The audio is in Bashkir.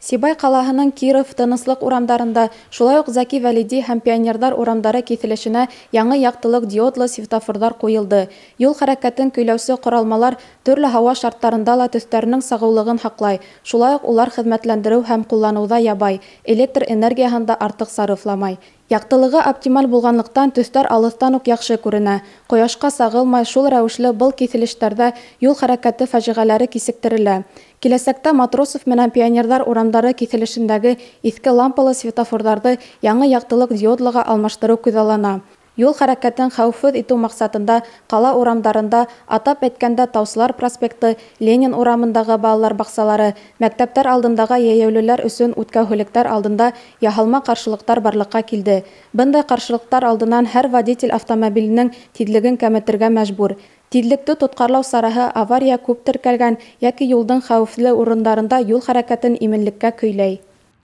Сибай ҡалаһының Киров, Тыныслыҡ урамдарында, шулай уҡ Заки Вәлиди һәм Пионердар урамдары киҫелешенә яңы яҡтылыҡ диодлы светофорҙар ҡуйылды. Юл хәрәкәтен көйләүсе ҡоралмалар төрлө һауа шарттарында ла төҫтәренең сағыулығын һаҡлай, шулай уҡ улар хеҙмәтләндереү һәм ҡулланыуҙа ябай, электр энергияһын да артыҡ сарыфламай. Яҡтылығы оптималь булғанлыҡтан төҫтәр алыҫтан уҡ яҡшы күренә. Ҡояшҡа сағылмай, шул рәүешле был киҫелештәрҙә юл хәрәкәте фажиғәләре кисектерелә. Киләсәктә Матросов менән Пионердар урамдары киҫелешендәге иҫке лампалы светофорҙарҙы яңы яҡтылыҡ диодлыға алмаштырыу күҙаллана. Юл хәрәкәтен хәүефһеҙ итеү маҡсатында ҡала урамдарында, атап әйткәндә Таусылар проспекты, Ленин урамындағы балалар баҡсалары, мәктәптәр алдындағы йәйәүлеләр өсөн үткәүһелектәр алдында яһалма ҡаршылыҡтар барлыҡҡа килде. Бындай ҡаршылыҡтар алдынан һәр водитель автомобиленең тиҙлеген кәметергә мәжбүр. Тиҙлекте тотҡарлау сараһы авария күп теркәлгән йәки юлдың хәүефле урындарында юл хәрәкәтен именлеккә көйләй.